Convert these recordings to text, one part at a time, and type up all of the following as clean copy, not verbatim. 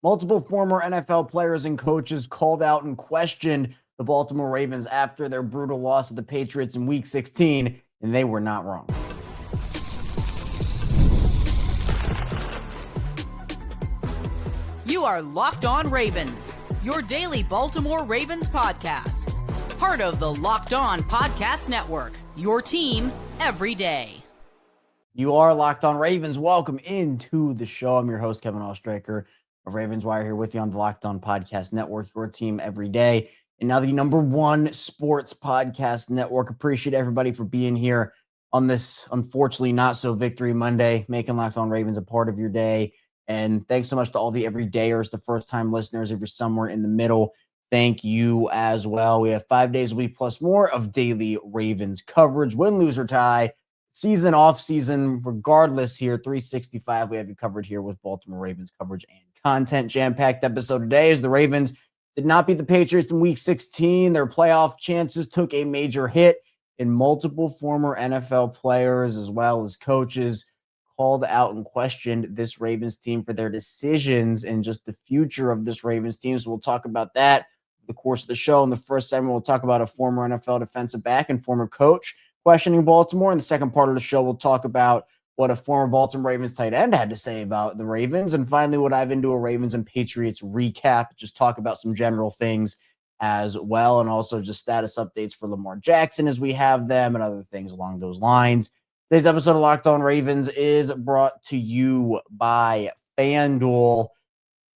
Multiple former NFL players and coaches called out and questioned the Baltimore Ravens after their brutal loss to the Patriots in Week 16, and they were not wrong. You are Locked On Ravens, your daily Baltimore Ravens podcast. Part of the Locked On Podcast Network, your team every day. You are Locked On Ravens. Welcome into the show. I'm your host, Kevin Oestreicher of Ravens Wire, here with you on the Locked On Podcast Network, your team every day. And now the number one sports podcast network. Appreciate everybody for being here on this, unfortunately, not so victory Monday, making Locked On Ravens a part of your day. And thanks so much to all the everydayers, the first-time listeners. If you're somewhere in the middle, thank you as well. We have 5 days a week plus more of daily Ravens coverage, win, lose, or tie, season, off season, regardless here, 365, we have you covered here with Baltimore Ravens coverage and content. Jam-packed episode today as the Ravens did not beat the Patriots in Week 16. Their playoff chances took a major hit, and multiple former NFL players as well as coaches called out and questioned this Ravens team for their decisions and just the future of this Ravens team. So we'll talk about that over the course of the show. In the first segment, we'll talk about a former NFL defensive back and former coach questioning Baltimore. In the second part of the show, we'll talk about what a former Baltimore Ravens tight end had to say about the Ravens. And finally, we'll dive into a Ravens and Patriots recap, just talk about some general things as well, and also just status updates for Lamar Jackson as we have them and other things along those lines. Today's episode of Locked On Ravens is brought to you by FanDuel.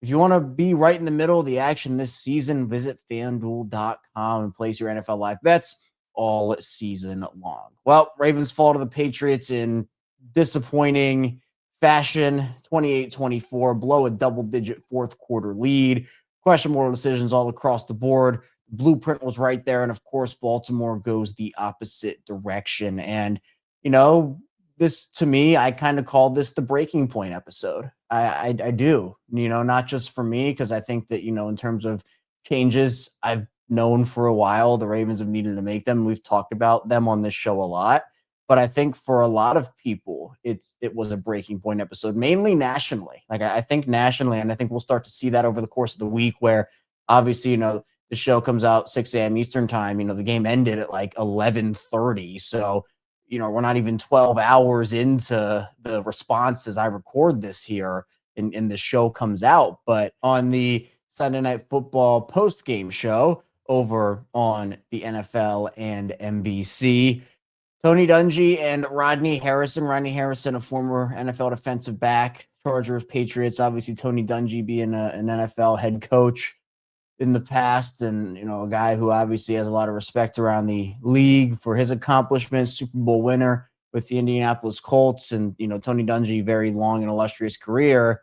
If you want to be right in the middle of the action this season, visit FanDuel.com and place your NFL live bets all season long. Well, Ravens fall to the Patriots in disappointing fashion, 28-24, blow a double-digit fourth-quarter lead, questionable decisions all across the board. The blueprint was right there, and of course, Baltimore goes the opposite direction. And, you know, this, to me, I kind of call this the breaking point episode. I do, you know, not just for me, because I think that, you know, in terms of changes, I've known for a while the Ravens have needed to make them. We've talked about them on this show a lot. But I think for a lot of people, it was a breaking point episode, mainly nationally. Like I think nationally, and I think we'll start to see that over the course of the week where obviously, you know, the show comes out 6 a.m. Eastern time. You know, the game ended at like 11:30. So, you know, we're not even 12 hours into the response as I record this here and the show comes out. But on the Sunday Night Football post-game show over on the NFL and NBC, Tony Dungy and Rodney Harrison. Rodney Harrison, a former NFL defensive back, Chargers, Patriots. Obviously, Tony Dungy being an NFL head coach in the past, and you know, a guy who obviously has a lot of respect around the league for his accomplishments. Super Bowl winner with the Indianapolis Colts, and you know, Tony Dungy, very long and illustrious career.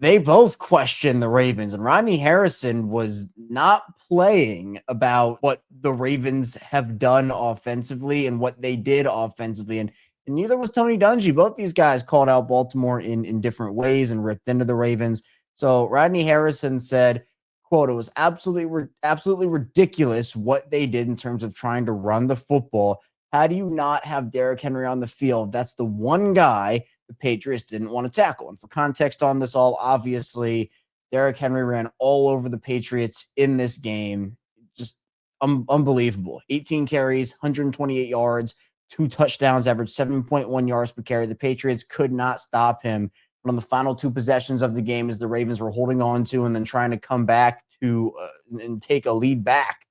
They both questioned the Ravens, and Rodney Harrison was not playing about what the Ravens have done offensively and what they did offensively, and neither was Tony Dungy. Both these guys called out Baltimore in different ways and ripped into the Ravens. So Rodney Harrison said, quote, "It was absolutely ridiculous what they did in terms of trying to run the football. How do you not have Derrick Henry on the field? That's the one guy the Patriots didn't want to tackle." And for context on this all, obviously, Derrick Henry ran all over the Patriots in this game. Just unbelievable. 18 carries, 128 yards, 2 touchdowns, averaged 7.1 yards per carry. The Patriots could not stop him. But on the final 2 possessions of the game, as the Ravens were holding on to and then trying to come back to and take a lead back,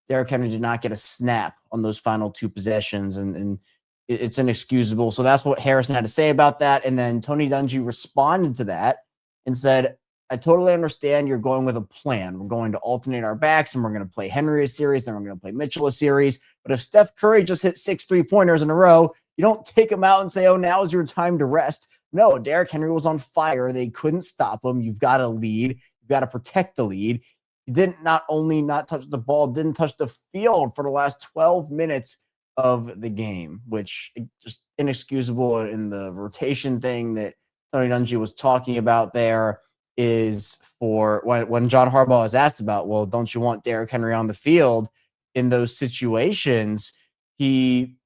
Derrick Henry did not get a snap on those final 2 possessions, and it's inexcusable. So that's what Harrison had to say about that. And then Tony Dungy responded to that and said, "I totally understand you're going with a plan. We're going to alternate our backs, and we're going to play Henry a series, then we're going to play Mitchell a series. But if Steph Curry just hit 6 3-pointers in a row, you don't take him out and say, oh, now is your time to rest." No, Derrick Henry was on fire. They couldn't stop him. You've got to lead. You've got to protect the lead. He didn't not only not touch the ball, didn't touch the field for the last 12 minutes of the game, which just inexcusable. In the rotation thing that Tony Dungy was talking about there is for when John Harbaugh was asked about, well, don't you want Derrick Henry on the field in those situations? He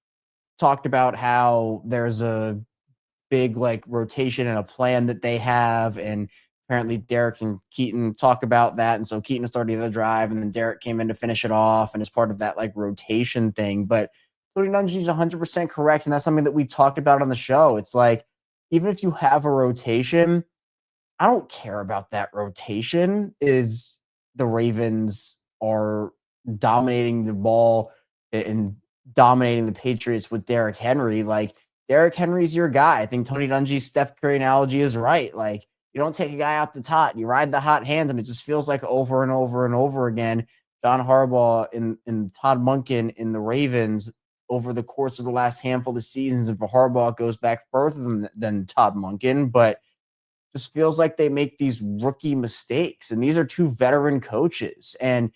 talked about how there's a big like rotation and a plan that they have, and apparently Derrick and Keaton talk about that. And so Keaton started the drive, and then Derrick came in to finish it off, and as part of that like rotation thing. But Tony Dungy is 100% correct. And that's something that we talked about on the show. It's like, even if you have a rotation, I don't care about that rotation. Is the Ravens are dominating the ball and dominating the Patriots with Derrick Henry. Like, Derrick Henry's your guy. I think Tony Dungy's Steph Curry analogy is right. Like, you don't take a guy out the top, you ride the hot hand, and it just feels like over and over and over again. John Harbaugh and Todd Monken in the Ravens over the course of the last handful of seasons, if Harbaugh goes back further than Todd Monken, but just feels like they make these rookie mistakes. And these are two veteran coaches. And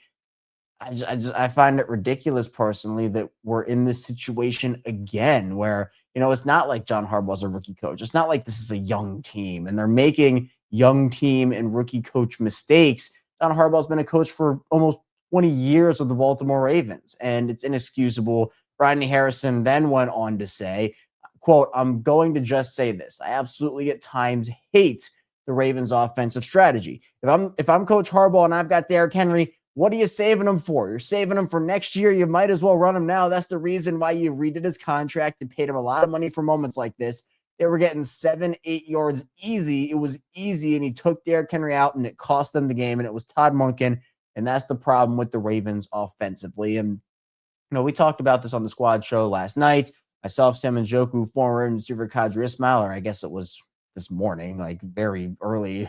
I find it ridiculous personally that we're in this situation again where, it's not like John Harbaugh's a rookie coach. It's not like this is a young team and they're making young team and rookie coach mistakes. John Harbaugh's been a coach for almost 20 years with the Baltimore Ravens, and it's inexcusable. Rodney Harrison then went on to say, quote, "I'm going to just say this. I absolutely at times hate the Ravens offensive strategy. If I'm Coach Harbaugh and I've got Derrick Henry, what are you saving him for? You're saving him for next year. You might as well run him now. That's the reason why you redid his contract and paid him a lot of money for moments like this. They were getting 7-8 yards easy. It was easy, and he took Derrick Henry out, and it cost them the game, and it was Todd Monken, and that's the problem with the Ravens offensively." And, we talked about this on the squad show last night. Myself, Sam Njoku, former Ravens receiver Qadri Ismail, or I guess it was this morning, like very early.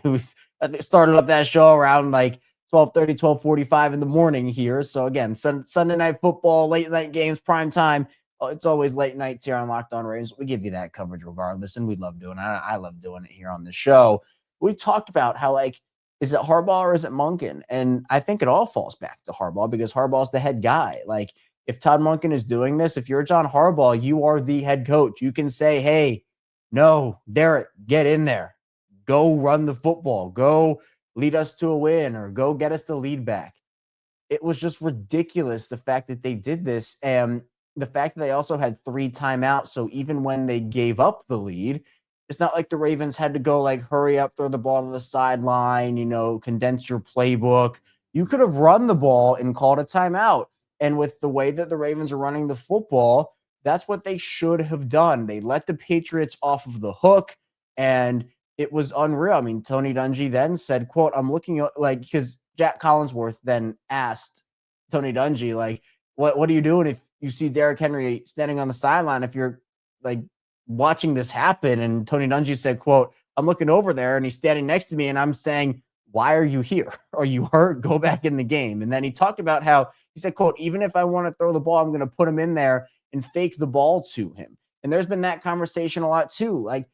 I think started up that show around like 12:30, 12:45 in the morning here. So again, Sunday night football, late night games, prime time. It's always late nights here on Locked On Ravens. We give you that coverage regardless, and we love doing it. I love doing it here on the show. We talked about how, like, is it Harbaugh or is it Monken? And I think it all falls back to Harbaugh because Harbaugh's the head guy. Like, if Todd Monken is doing this, if you're John Harbaugh, you are the head coach. You can say, hey, no, Derrick, get in there. Go run the football. Go lead us to a win, or go get us the lead back. It was just ridiculous, the fact that they did this, and the fact that they also had 3 timeouts. So even when they gave up the lead, it's not like the Ravens had to go like, hurry up, throw the ball to the sideline, condense your playbook. You could have run the ball and called a timeout. And with the way that the Ravens are running the football, that's what they should have done. They let the Patriots off of the hook, and it was unreal. I mean, Tony Dungy then said, quote, "I'm looking at," like, because Jack Collinsworth then asked Tony Dungy, like, what are you doing if you see Derrick Henry standing on the sideline, if you're like watching this happen? And Tony Dungy said, quote, "I'm looking over there and he's standing next to me, and I'm saying, why are you here? Are you hurt? Go back in the game." And then he talked about how he said, quote, "Even if I want to throw the ball, I'm going to put him in there and fake the ball to him." And there's been that conversation a lot too. Like,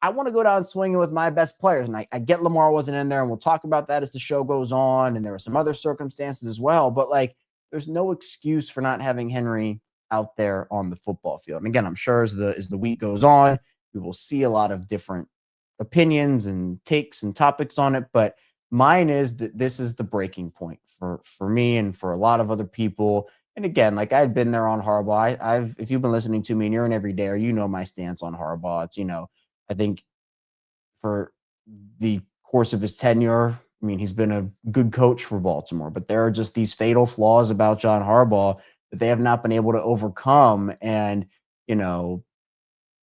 I want to go down swinging with my best players. And I get Lamar wasn't in there, and we'll talk about that as the show goes on. And there were some other circumstances as well. But, like, there's no excuse for not having Henry out there on the football field. And again, I'm sure as the week goes on, we will see a lot of different opinions and takes and topics on it. But mine is that this is the breaking point for me and for a lot of other people. And again, like, I'd been there on Harbaugh. If you've been listening to me and you're an everydayer, my stance on Harbaugh. It's, I think for the course of his tenure, I mean, he's been a good coach for Baltimore, but there are just these fatal flaws about John Harbaugh that they have not been able to overcome. And,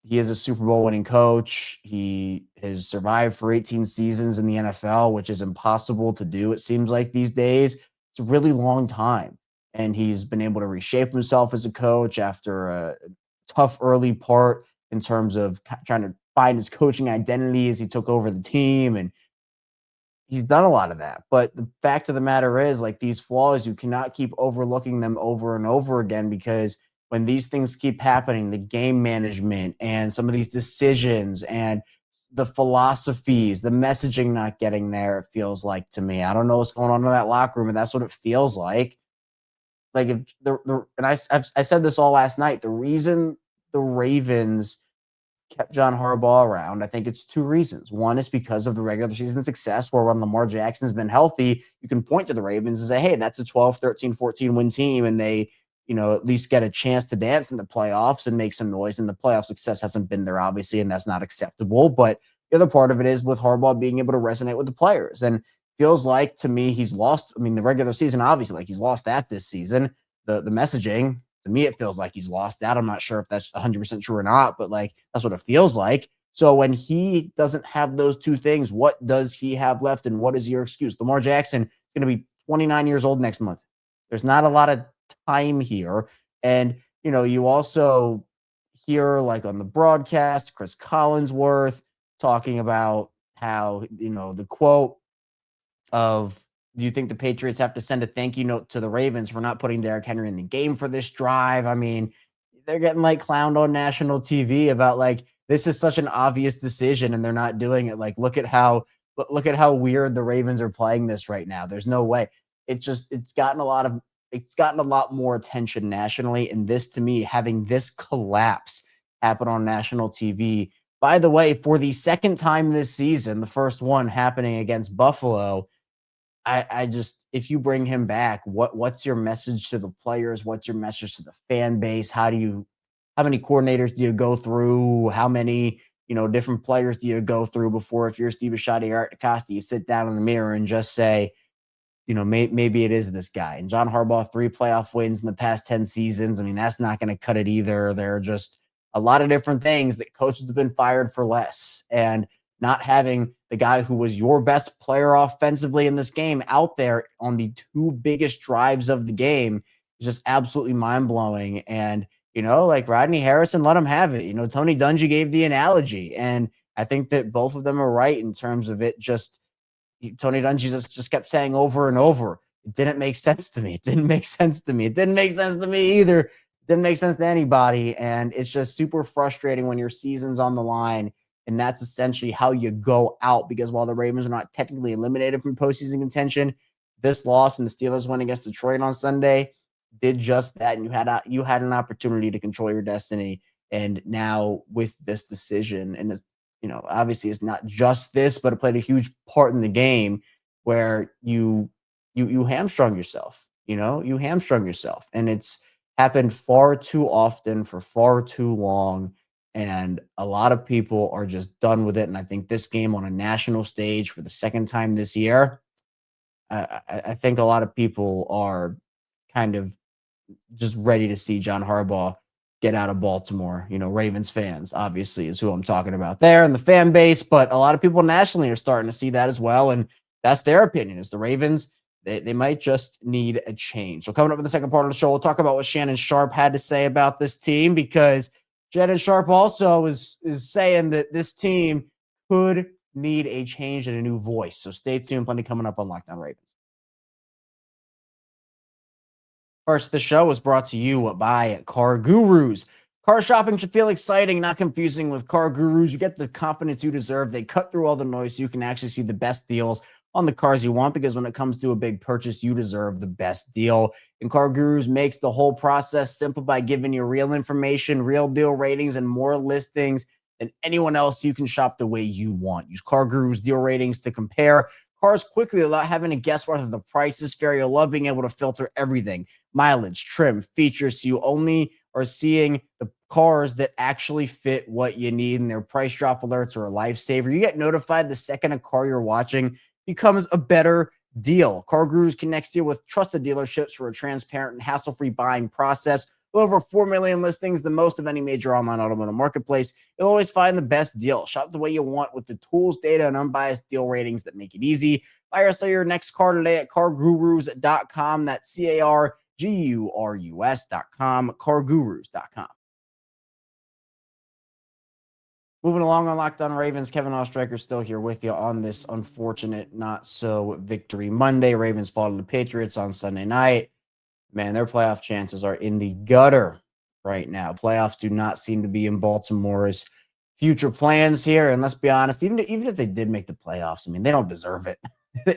he is a Super Bowl winning coach. He has survived for 18 seasons in the NFL, which is impossible to do, it seems like, these days. It's a really long time. And he's been able to reshape himself as a coach after a tough early part in terms of trying to find his coaching identity as he took over the team. And he's done a lot of that. But the fact of the matter is, like, these flaws, you cannot keep overlooking them over and over again, because when these things keep happening, the game management and some of these decisions and the philosophies, the messaging not getting there, it feels like to me. I don't know what's going on in that locker room, and that's what it feels like. Like, if and I said this all last night, the reason the Ravens kept John Harbaugh around, I think it's 2 reasons. One is because of the regular season success, where when Lamar Jackson's been healthy, you can point to the Ravens and say, hey, that's a 12, 13, 14 win team, and they, at least get a chance to dance in the playoffs and make some noise. And the playoff success hasn't been there, obviously, and that's not acceptable. But the other part of it is with Harbaugh being able to resonate with the players. And feels like to me he's lost. I mean, the regular season, obviously, like he's lost that this season. The messaging, to me, it feels like he's lost that. I'm not sure if that's 100% true or not, but like that's what it feels like. So when he doesn't have those two things, what does he have left and what is your excuse? Lamar Jackson is going to be 29 years old next month. There's not a lot of time here. And, you also hear like on the broadcast, Chris Collinsworth talking about how, the quote of, do you think the Patriots have to send a thank you note to the Ravens for not putting Derrick Henry in the game for this drive? I mean, they're getting like clowned on national TV about like, this is such an obvious decision and they're not doing it. Like, look at how weird the Ravens are playing this right now. There's no way. It's gotten a lot more attention nationally. And this, to me, having this collapse happen on national TV, by the way, for the second time this season, the first one happening against Buffalo, I just, if you bring him back, what's your message to the players? What's your message to the fan base? How many coordinators do you go through? How many, different players do you go through before, if you're Steve Bisciotti or Art DeCosta, you sit down in the mirror and just say, maybe it is this guy. And John Harbaugh, 3 playoff wins in the past 10 seasons. I mean, that's not going to cut it either. There are just a lot of different things that coaches have been fired for less. And not having the guy who was your best player offensively in this game out there on the 2 biggest drives of the game is just absolutely mind-blowing. And, like Rodney Harrison, let him have it. Tony Dungy gave the analogy. And I think that both of them are right in terms of it. Tony Dungy just kept saying over and over, it didn't make sense to me. It didn't make sense to me. It didn't make sense to me either. It didn't make sense to anybody. And it's just super frustrating when your season's on the line. And that's essentially how you go out, because while the Ravens are not technically eliminated from postseason contention, this loss and the Steelers win against Detroit on Sunday did just that. And you had an opportunity to control your destiny. And now with this decision, and it's, obviously it's not just this, but it played a huge part in the game where you hamstrung yourself. You hamstrung yourself, and it's happened far too often for far too long. And a lot of people are just done with it. And I think this game on a national stage for the second time this year, I think a lot of people are kind of just ready to see John Harbaugh get out of Baltimore. Ravens fans, obviously, is who I'm talking about there, and the fan base. But a lot of people nationally are starting to see that as well. And that's their opinion, is the Ravens, they might just need a change. So coming up in the second part of the show, we'll talk about what Shannon Sharpe had to say about this team, because Shannon Sharpe also is saying that this team could need a change and a new voice. So stay tuned. Plenty coming up on Locked On Ravens. First, the show was brought to you by CarGurus. Car shopping should feel exciting, not confusing. With CarGurus, you get the confidence you deserve. They cut through all the noise so you can actually see the best deals on the cars you want, because when it comes to a big purchase, you deserve the best deal. And CarGurus makes the whole process simple by giving you real information, real deal ratings, and more listings than anyone else. You can shop the way you want. Use CarGurus deal ratings to compare cars quickly without having to guess whether the price is fair. You'll love being able to filter everything: mileage, trim, features, so you only are seeing the cars that actually fit what you need. And their price drop alerts are a lifesaver. You get notified the second a car you're watching becomes a better deal. CarGurus connects you with trusted dealerships for a transparent and hassle-free buying process. With over 4 million listings, the most of any major online automotive marketplace, you'll always find the best deal. Shop the way you want with the tools, data, and unbiased deal ratings that make it easy. Buy or sell your next car today at CarGurus.com. That's CarGurus.com, CarGurus.com. Moving along on Locked On Ravens, Kevin Oestreicher still here with you on this unfortunate not-so-victory Monday. Ravens fall to the Patriots on Sunday night. Man, their playoff chances are in the gutter right now. Playoffs do not seem to be in Baltimore's future plans here. And let's be honest, even if they did make the playoffs, I mean, they don't deserve it.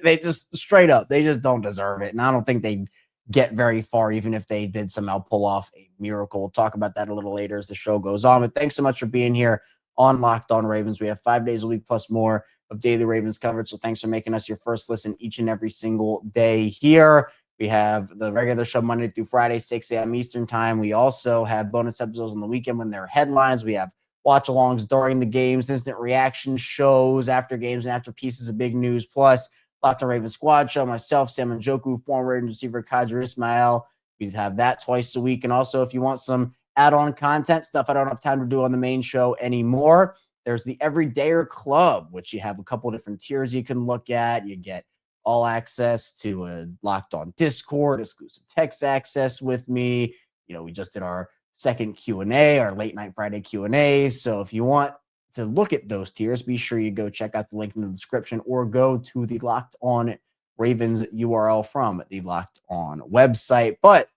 They just straight up, they just don't deserve it. And I don't think they'd get very far, even if they did somehow pull off a miracle. We'll talk about that a little later as the show goes on. But thanks so much for being here on Locked On Ravens. We have 5 days a week plus more of daily Ravens coverage. So thanks for making us your first listen each and every single day here. We have the regular show Monday through Friday, 6 a.m. Eastern time. We also have bonus episodes on the weekend when there are headlines. We have watch-alongs during the games, instant reaction shows after games and after pieces of big news, plus Locked on Ravens Squad Show, myself, Sam Njoku, former Ravens receiver CarGurus. We have that twice a week. And also, if you want some add-on content, stuff I don't have time to do on the main show anymore, there's the Everydayer Club, which you have a couple different tiers you can look at. You get all access to a Locked On Discord, exclusive text access with me. We just did our second Q&A, our late night Friday Q&A. So if you want to look at those tiers, be sure you go check out the link in the description or go to the Locked On Ravens URL from the Locked On website. But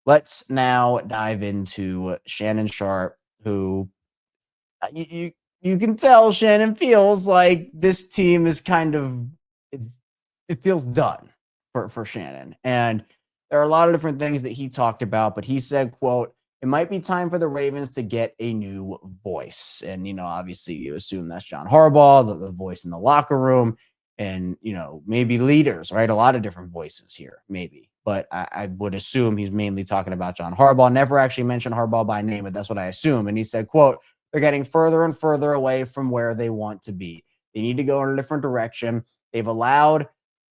let's now dive into Shannon Sharpe, who you can tell Shannon feels like this team is kind of, it feels done for Shannon. And there are a lot of different things that he talked about, but he said, quote, "It might be time for the Ravens to get a new voice." And, obviously you assume that's John Harbaugh, the voice in the locker room, and, maybe leaders, right? A lot of different voices here, maybe. But I would assume he's mainly talking about John Harbaugh. Never actually mentioned Harbaugh by name, but that's what I assume. And he said, quote, "They're getting further and further away from where they want to be. They need to go in a different direction. They've allowed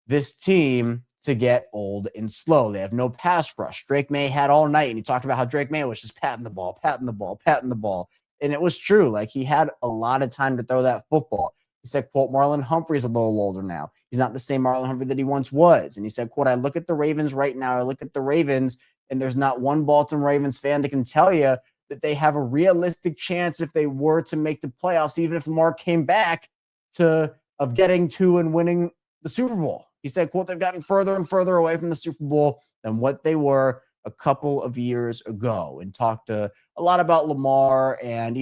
this team to get old and slow. They have no pass rush. Drake Maye had all night, and he talked about how Drake Maye was just patting the ball. And it was true. Like, he had a lot of time to throw that football. He said, quote, "Marlon Humphrey's a little older now. He's not the same Marlon Humphrey that he once was." And he said, quote, "I look at the Ravens right now. I look at the Ravens, and there's not one Baltimore Ravens fan that can tell you that they have a realistic chance if they were to make the playoffs, even if Lamar came back, of getting to and winning the Super Bowl." He said, quote, "They've gotten further and further away from the Super Bowl than what they were a couple of years ago," and talked a lot about Lamar and,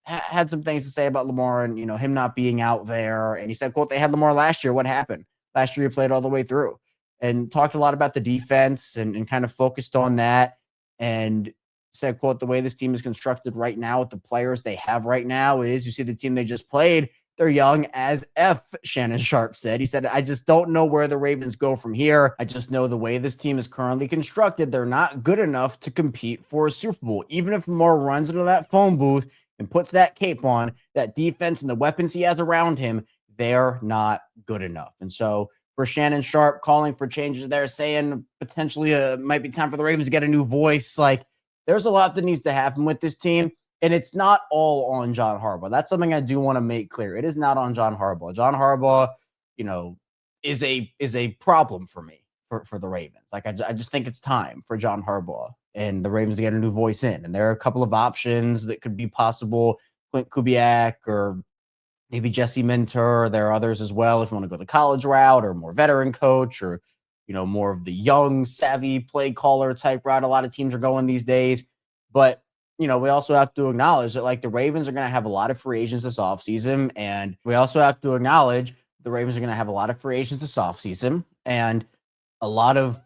had some things to say about Lamar and, him not being out there. And he said, quote, "They had Lamar last year. What happened? Last year he played all the way through," and talked a lot about the defense and kind of focused on that, and said, quote, "The way this team is constructed right now with the players they have right now is, you see the team they just played, they're young as F," Shannon Sharpe said. He said, "I just don't know where the Ravens go from here. I just know the way this team is currently constructed, they're not good enough to compete for a Super Bowl. Even if Lamar runs into that phone booth and puts that cape on, that defense and the weapons he has around him, they're not good enough." And so for Shannon Sharpe, calling for changes there, saying potentially might be time for the Ravens to get a new voice, like, there's a lot that needs to happen with this team. And it's not all on John Harbaugh. That's something I do want to make clear. It is not on John Harbaugh. John Harbaugh, is a problem for me for the Ravens. Like, I just think it's time for John Harbaugh and the Ravens to get a new voice in. And there are a couple of options that could be possible. Clint Kubiak or maybe Jesse Minter. There are others as well if you want to go the college route or more veteran coach or, more of the young, savvy play caller type route. A lot of teams are going these days. But we also have to acknowledge that, like, the Ravens are going to have a lot of free agents this offseason. And we also have to acknowledge the Ravens are going to have a lot of free agents this offseason and a lot of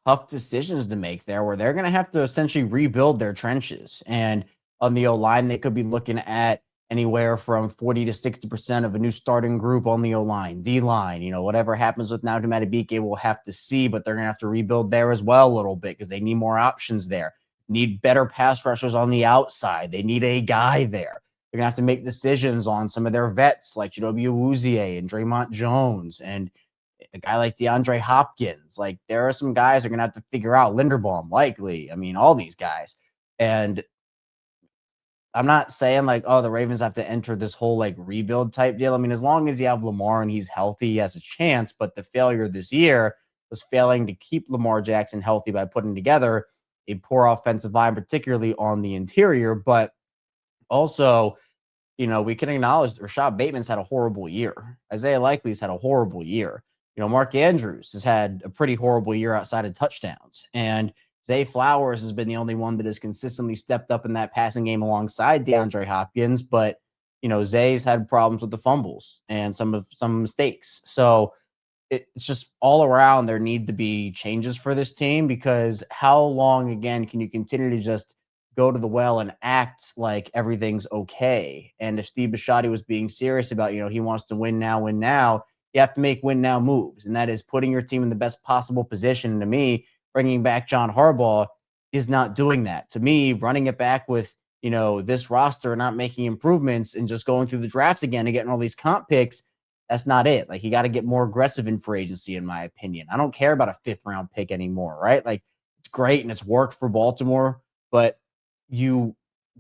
tough decisions to make there where they're going to have to essentially rebuild their trenches. And on the O-line, they could be looking at anywhere from 40 to 60% of a new starting group on the O-line, D-line, whatever happens with Nauta Madubuike, we'll have to see, but they're going to have to rebuild there as well a little bit because they need more options there. Need better pass rushers on the outside. They need a guy there. They're going to have to make decisions on some of their vets like Chidobe Awuzie and Draymond Jones and a guy like DeAndre Hopkins. Like, there are some guys they're going to have to figure out. Linderbaum, likely. I mean, all these guys. And I'm not saying like, oh, the Ravens have to enter this whole like rebuild type deal. I mean, as long as you have Lamar and he's healthy, he has a chance. But the failure this year was failing to keep Lamar Jackson healthy by putting together a poor offensive line, particularly on the interior. But also, we can acknowledge that Rashad Bateman's had a horrible year. Isaiah Likely's had a horrible year. Mark Andrews has had a pretty horrible year outside of touchdowns. And Zay Flowers has been the only one that has consistently stepped up in that passing game alongside DeAndre Hopkins. But, Zay's had problems with the fumbles and some mistakes. So it's just all around there need to be changes for this team, because how long again can you continue to just go to the well and act like everything's okay? And if Steve Bisciotti was being serious about, he wants to win now, you have to make win now moves. And that is putting your team in the best possible position. And to me, bringing back John Harbaugh is not doing that. To me, running it back with this roster not making improvements and just going through the draft again and getting all these comp picks. That's not it. Like, you got to get more aggressive in free agency, in my opinion. I don't care about a 5th round pick anymore, right? Like, it's great and it's worked for Baltimore, but you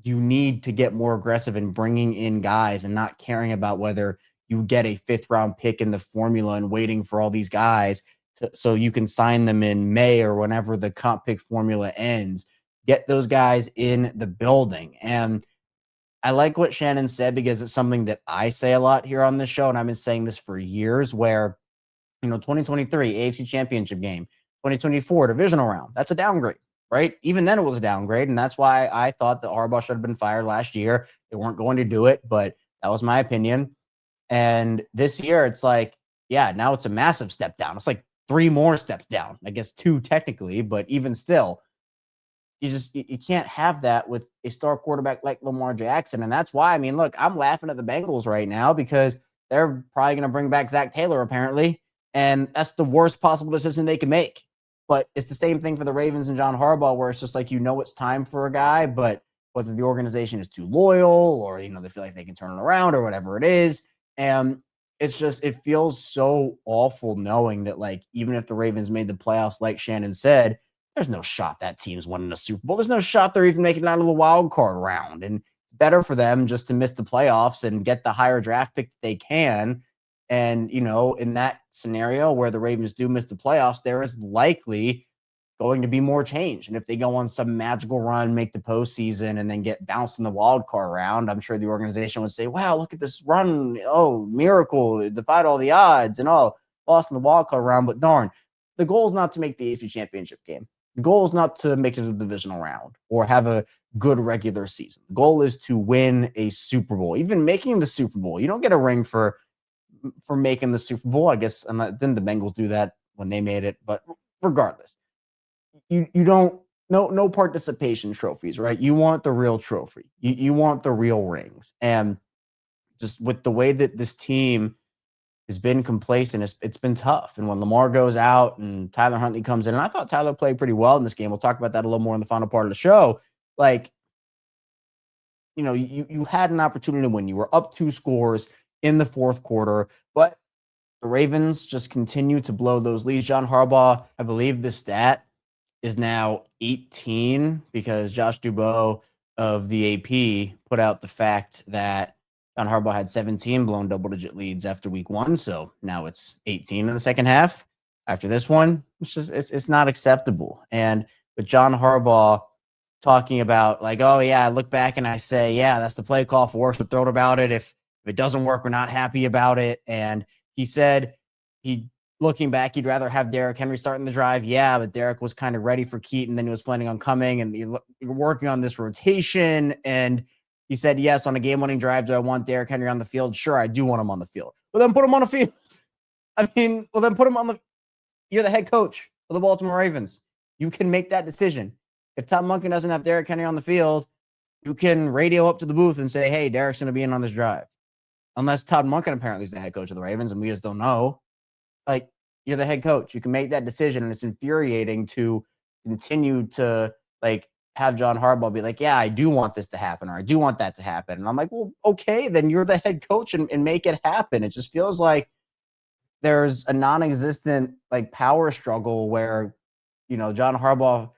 need to get more aggressive in bringing in guys and not caring about whether you get a 5th round pick in the formula and waiting for all these guys so you can sign them in May or whenever the comp pick formula ends. Get those guys in the building. And I like what Shannon said, because it's something that I say a lot here on this show, and I've been saying this for years, where 2023 AFC Championship game, 2024 divisional round, that's a downgrade, right? Even then it was a downgrade, and that's why I thought that Harbaugh should have been fired last year. They weren't going to do it, but that was my opinion. And this year it's like, yeah, now it's a massive step down. It's like 3 more steps down. I guess 2 technically, but even still, you can't have that with a star quarterback like Lamar Jackson. And that's why, I mean, look, I'm laughing at the Bengals right now because they're probably going to bring back Zach Taylor, apparently. And that's the worst possible decision they can make. But it's the same thing for the Ravens and John Harbaugh, where it's just like, it's time for a guy, but whether the organization is too loyal or, they feel like they can turn it around or whatever it is. And it's just, it feels so awful knowing that, like, even if the Ravens made the playoffs, like Shannon said, there's no shot that team's winning a Super Bowl. There's no shot they're even making it out of the wild card round. And it's better for them just to miss the playoffs and get the higher draft pick that they can. And, in that scenario where the Ravens do miss the playoffs, there is likely going to be more change. And if they go on some magical run, make the postseason, and then get bounced in the wild card round, I'm sure the organization would say, wow, look at this run. Oh, miracle. It defied all the odds and lost in the wild card round. But darn, the goal is not to make the AFC Championship game. The goal is not to make it a divisional round or have a good regular season. The goal is to win a Super Bowl. Even making the Super Bowl, you don't get a ring for making the Super Bowl, I guess. And didn't the Bengals do that when they made it? But regardless, you don't, no participation trophies, right? You want the real trophy. You want the real rings. And just with the way that this team has been complacent, it's been tough. And when Lamar goes out and Tyler Huntley comes in, and I thought Tyler played pretty well in this game. We'll talk about that a little more in the final part of the show. Like, you had an opportunity to win. You were up 2 scores in the 4th quarter, but the Ravens just continue to blow those leads. John Harbaugh, I believe the stat is now 18, because Josh Dubois of the AP put out the fact that John Harbaugh had 17 blown double-digit leads after week 1, so now it's 18 in the second half. After this one, it's not acceptable. And with John Harbaugh talking about, like, oh yeah, I look back and I say, yeah, that's the play call. For us, we're thrilled about it. If it doesn't work, we're not happy about it. And he said looking back, he'd rather have Derrick Henry starting the drive. Yeah, but Derrick was kind of ready for Keaton, then he was planning on coming, and you're working on this rotation. And he said, yes, on a game-winning drive, do I want Derrick Henry on the field? Sure, I do want him on the field. Well, then put him on the field. Then put him on the – you're the head coach of the Baltimore Ravens. You can make that decision. If Todd Monken doesn't have Derrick Henry on the field, you can radio up to the booth and say, hey, Derrick's going to be in on this drive. Unless Todd Monken apparently is the head coach of the Ravens, and we just don't know. Like, you're the head coach. You can make that decision, and it's infuriating to continue to, like, have John Harbaugh be like, yeah, I do want this to happen, or I do want that to happen. And I'm like, well, okay, then you're the head coach and make it happen. It just feels like there's a non-existent, like, power struggle where, John Harbaugh,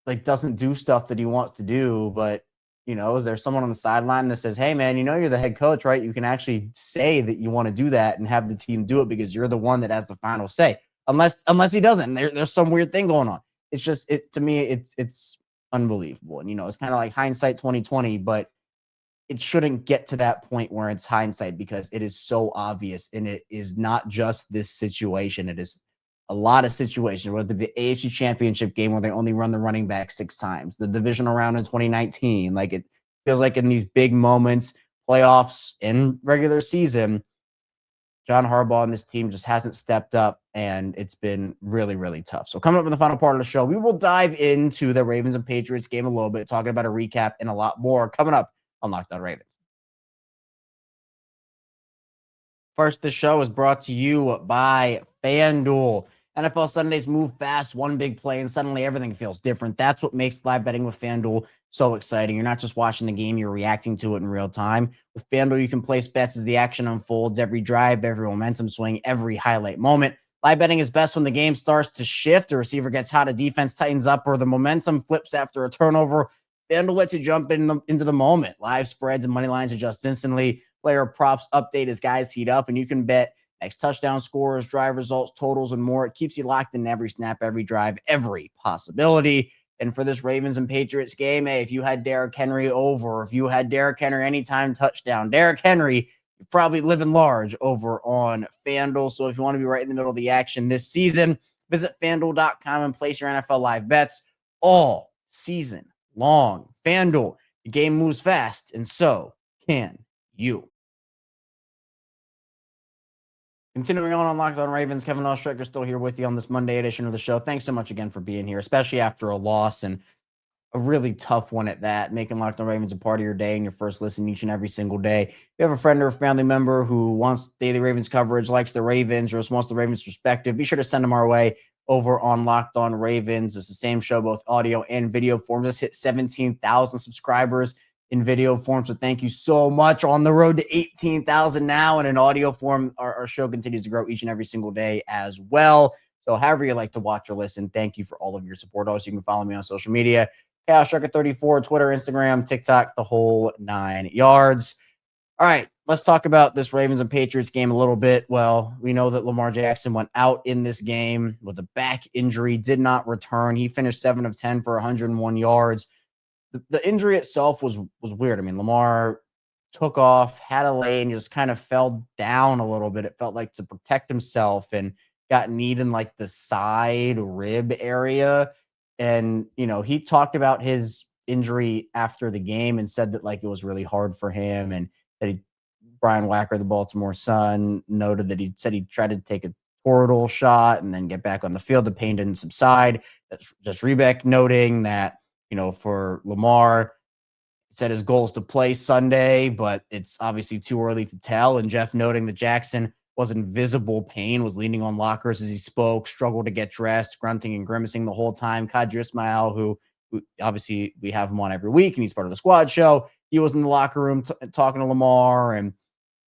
like, doesn't do stuff that he wants to do, but, is there someone on the sideline that says, hey, man, you're the head coach, right? You can actually say that you want to do that and have the team do it because you're the one that has the final say. Unless he doesn't. There's some weird thing going on. It's just, to me, it's unbelievable. And, it's kind of like hindsight 2020, but it shouldn't get to that point where it's hindsight, because it is so obvious. And it is not just this situation. It is a lot of situations, whether the AFC Championship game where they only run the running back 6 times, the divisional round in 2019. Like, it feels like in these big moments, playoffs and regular season, John Harbaugh and this team just hasn't stepped up, and it's been really, really tough. So coming up in the final part of the show, we will dive into the Ravens and Patriots game a little bit, talking about a recap and a lot more coming up on Locked On Ravens. First, the show is brought to you by FanDuel. NFL Sundays move fast, one big play, and suddenly everything feels different. That's what makes live betting with FanDuel so exciting. You're not just watching the game, you're reacting to it in real time. With FanDuel, you can place bets as the action unfolds, every drive, every momentum swing, every highlight moment. Live betting is best when the game starts to shift, a receiver gets hot, a defense tightens up, or the momentum flips after a turnover. FanDuel lets you jump into the moment. Live spreads and money lines adjust instantly. Player props update as guys heat up, and you can bet next touchdown scores, drive results, totals, and more. It keeps you locked in every snap, every drive, every possibility. And for this Ravens and Patriots game, hey, if you had Derrick Henry over, if you had Derrick Henry anytime touchdown, Derrick Henry, you're probably living large over on FanDuel. So if you want to be right in the middle of the action this season, visit FanDuel.com and place your NFL live bets all season long. FanDuel, the game moves fast, and so can you. Continuing on Locked On Ravens, Kevin Oestreicher still here with you on this Monday edition of the show. Thanks so much again for being here, especially after a loss and a really tough one at that, making Locked On Ravens a part of your day and your first listen each and every single day. If you have a friend or a family member who wants daily Ravens coverage, likes the Ravens, or just wants the Ravens perspective, be sure to send them our way over on Locked On Ravens. It's the same show, both audio and video forms. Just hit 17,000 subscribers in video form. So thank you so much. On the road to 18,000 now, and in audio form, our show continues to grow each and every single day as well. So however you like to watch or listen, thank you for all of your support. Also, you can follow me on social media, Chaos34, Twitter, Instagram, TikTok, the whole 9 yards. All right, let's talk about this Ravens and Patriots game a little bit. Well, we know that Lamar Jackson went out in this game with a back injury, did not return. He finished 7 of 10 for 101 yards. The injury itself was weird. I mean, Lamar took off, had a lane, just kind of fell down a little bit. It felt like to protect himself, and got kneed in like the side rib area. And, he talked about his injury after the game and said that like it was really hard for him, and that Brian Wacker, the Baltimore Sun, noted that he said he tried to take a portal shot and then get back on the field. The pain didn't subside. That's just Rebeck noting that, for Lamar, said his goal is to play Sunday, but it's obviously too early to tell. And Jeff noting that Jackson was in visible pain, was leaning on lockers as he spoke, struggled to get dressed, grunting and grimacing the whole time. CarGurus, who obviously we have him on every week, and he's part of the squad show. He was in the locker room talking to Lamar, and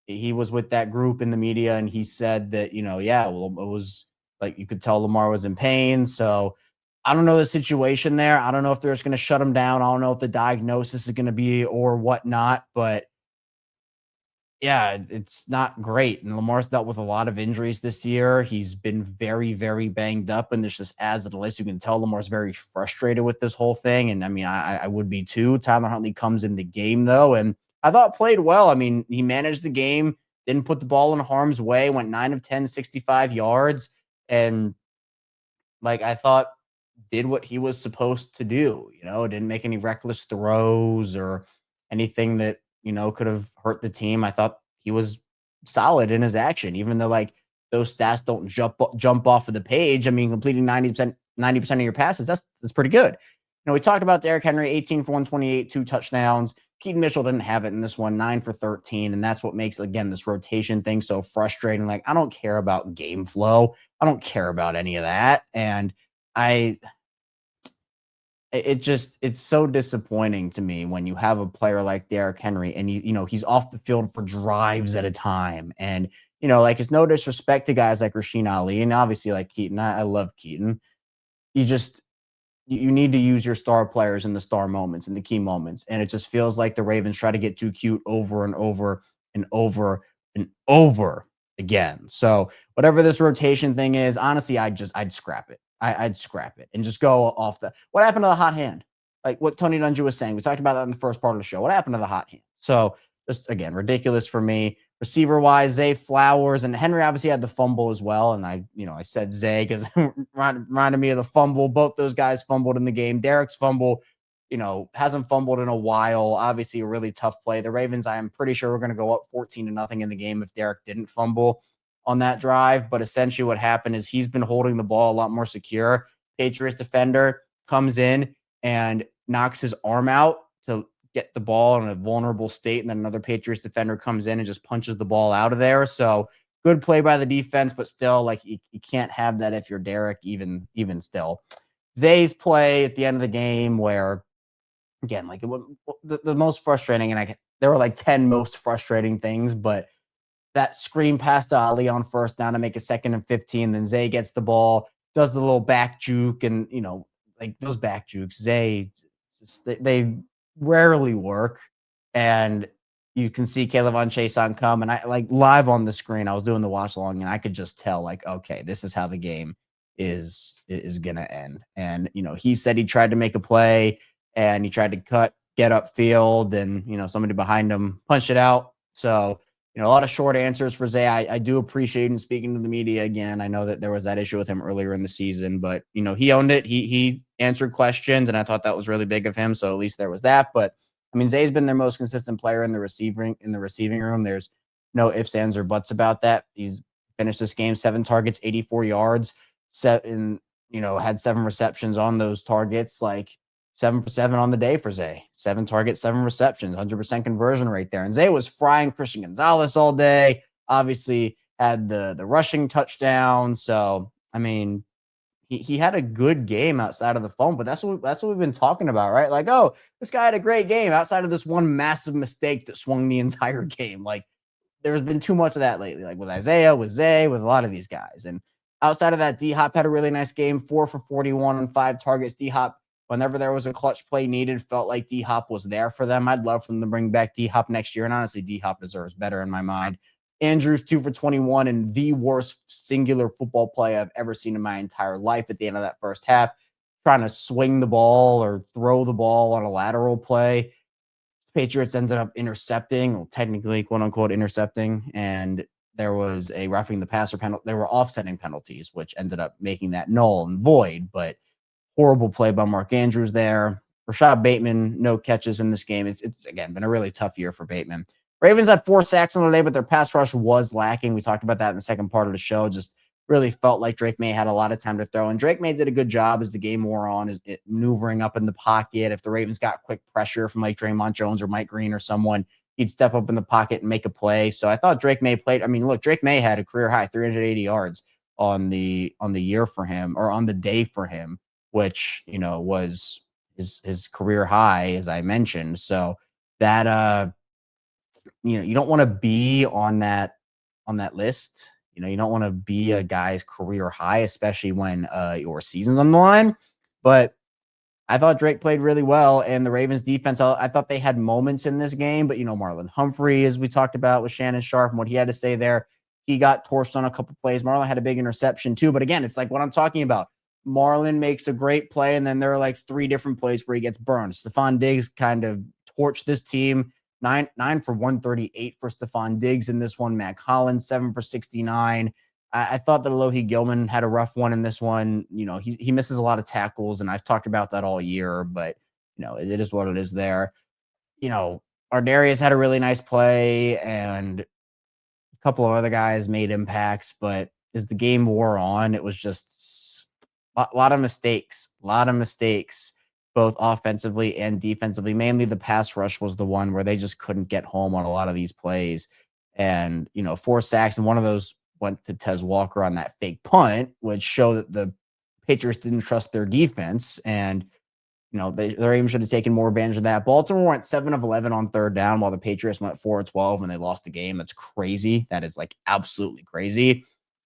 he was with that group in the media, and he said that, it was like you could tell Lamar was in pain. So I don't know the situation there. I don't know if they're just going to shut him down. I don't know if the diagnosis is going to be or whatnot, but yeah, it's not great. And Lamar's dealt with a lot of injuries this year. He's been very, very banged up, and this just adds to the list. You can tell Lamar's very frustrated with this whole thing. And I mean, I would be too. Tyler Huntley comes in the game though, and I thought played well. I mean, he managed the game, didn't put the ball in harm's way, went 9 of 10, 65 yards. And like, I thought did what he was supposed to do, didn't make any reckless throws or anything that, could have hurt the team. I thought he was solid in his action, even though like those stats don't jump off of the page. I mean, completing 90% of your passes, that's pretty good. We talked about Derrick Henry, 18 for 128, 2 touchdowns. Keaton Mitchell didn't have it in this one, 9 for 13. And that's what makes, again, this rotation thing so frustrating. Like, I don't care about game flow. I don't care about any of that. And it's so disappointing to me when you have a player like Derrick Henry and he's off the field for drives at a time. And, like, it's no disrespect to guys like Rasheen Ali and obviously like Keaton. I love Keaton. You need to use your star players in the star moments, in the key moments. And it just feels like the Ravens try to get too cute over and over and over and over again. So whatever this rotation thing is, honestly, I'd scrap it. I'd scrap it and just go off what happened to the hot hand? Like what Tony Dungy was saying. We talked about that in the first part of the show. What happened to the hot hand? So just, again, ridiculous for me. Receiver-wise, Zay Flowers, and Henry obviously had the fumble as well. And I said Zay because it reminded me of the fumble. Both those guys fumbled in the game. Derrick's fumble, hasn't fumbled in a while. Obviously a really tough play. The Ravens, I am pretty sure we're going to go up 14-0 in the game if Derrick didn't fumble on that drive. But essentially what happened is he's been holding the ball a lot more secure. Patriots defender comes in and knocks his arm out to get the ball in a vulnerable state, and then another Patriots defender comes in and just punches the ball out of there. So good play by the defense, but still, like, you can't have that if you're Derrick, even still. Zay's play at the end of the game where again, like the most frustrating, and there were like 10 most frustrating things, but that screen pass to Ali on first down to make it 2nd and 15. Then Zay gets the ball, does the little back juke, and like those back jukes, Zay, they rarely work. And you can see Caleb on Chase on come, and I like live on the screen. I was doing the watch along, and I could just tell, like, okay, this is how the game is gonna end. And he said he tried to make a play, and he tried to get upfield, and somebody behind him punched it out. So a lot of short answers for Zay. I do appreciate him speaking to the media again. I know that there was that issue with him earlier in the season, but he owned it. He answered questions, and I thought that was really big of him. So at least there was that. But I mean, Zay's been their most consistent player in the receiving room. There's no ifs, ands, or buts about that. He's finished this game 7 targets, 84 yards, had 7 receptions on those targets, like 7 for 7 on the day for Zay. 7 targets, 7 receptions, 100% conversion rate there. And Zay was frying Christian Gonzalez all day. Obviously had the rushing touchdown. So, I mean, he had a good game outside of the phone, but that's what we've been talking about, right? Like, oh, this guy had a great game outside of this one massive mistake that swung the entire game. Like, there's been too much of that lately, like with Isaiah, with Zay, with a lot of these guys. And outside of that, D-Hop had a really nice game, 4 for 41 on 5 targets. D-Hop, whenever there was a clutch play needed, felt like D-Hop was there for them. I'd love for them to bring back D-Hop next year, and honestly, D-Hop deserves better in my mind. Andrews, 2 for 21, and the worst singular football play I've ever seen in my entire life at the end of that first half, trying to swing the ball or throw the ball on a lateral play. Patriots ended up intercepting, well, technically, quote unquote, intercepting, and there was a roughing the passer penalty. There were offsetting penalties, which ended up making that null and void, but horrible play by Mark Andrews there. Rashad Bateman, no catches in this game. It's again been a really tough year for Bateman. Ravens had 4 sacks on the day, but their pass rush was lacking. We talked about that in the second part of the show. Just really felt like Drake Maye had a lot of time to throw. And Drake Maye did a good job as the game wore on, maneuvering up in the pocket. If the Ravens got quick pressure from like Draymond Jones or Mike Green or someone, he'd step up in the pocket and make a play. So I thought Drake Maye played. I mean, look, Drake Maye had a career high 380 yards on the year for him, or on the day for him, which was his career high, as I mentioned. So that you don't want to be on that list. You don't want to be a guy's career high, especially when your season's on the line. But I thought Drake played really well, and the Ravens defense, I thought they had moments in this game, but Marlon Humphrey, as we talked about with Shannon Sharpe and what he had to say there, he got torched on a couple plays. Marlon had a big interception too, but again, it's like what I'm talking about. Marlon makes a great play, and then there are like 3 different plays where he gets burned. Stephon Diggs kind of torched this team. 9 for 138 for Stephon Diggs in this one. Mac Hollins, 7 for 69. I thought that Alohi Gilman had a rough one in this one. He misses a lot of tackles, and I've talked about that all year, but it is what it is there. Ardarius had a really nice play, and a couple of other guys made impacts, but as the game wore on, it was just a lot of mistakes, both offensively and defensively. Mainly the pass rush was the one where they just couldn't get home on a lot of these plays. And, 4 sacks, and one of those went to Tez Walker on that fake punt, which showed that the Patriots didn't trust their defense. And, the Ravens should have taken more advantage of that. Baltimore went 7 of 11 on third down, while the Patriots went 4 of 12, and they lost the game. That's crazy. That is like absolutely crazy.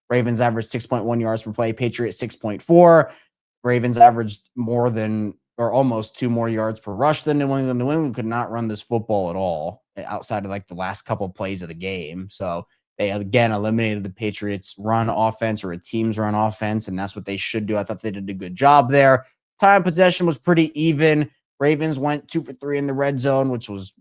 Ravens averaged 6.1 yards per play, Patriots 6.4. Ravens averaged more than, or almost 2 more yards per rush than New England. New England could not run this football at all outside of like the last couple of plays of the game. So they again eliminated the Patriots' run offense, or a team's run offense, and that's what they should do. I thought they did a good job there. Time possession was pretty even. Ravens went 2 for 3 in the red zone, which was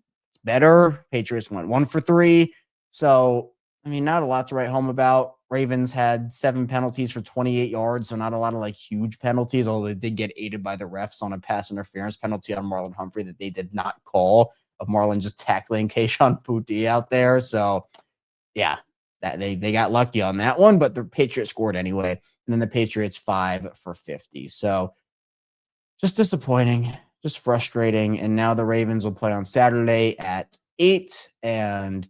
better. Patriots went 1 for 3. So, I mean, not a lot to write home about. Ravens had 7 penalties for 28 yards, so not a lot of like huge penalties, although they did get aided by the refs on a pass interference penalty on Marlon Humphrey that they did not call, of Marlon just tackling Kayshon Boutte out there. So, yeah, that they got lucky on that one, but the Patriots scored anyway. And then the Patriots 5 for 50. So, just disappointing, just frustrating. And now the Ravens will play on Saturday at 8, and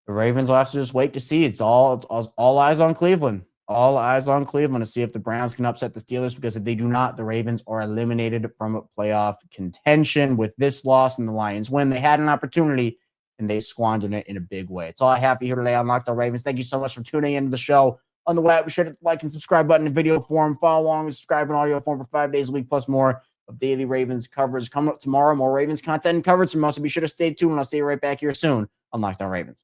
the Ravens will have to just wait to see. It's all eyes on Cleveland. all eyes on Cleveland to see if the Browns can upset the Steelers, because if they do not, the Ravens are eliminated from playoff contention. With this loss and the Lions win, they had an opportunity and they squandered it in a big way. It's all I have for you here today on Locked On Ravens. Thank you so much for tuning into the show. On the way, be sure to like and subscribe button in video form. Follow along and subscribe in audio form for 5 days a week, plus more of daily Ravens coverage coming up tomorrow. More Ravens content and coverage from us. So be sure to stay tuned. I'll see you right back here soon on Locked On Ravens.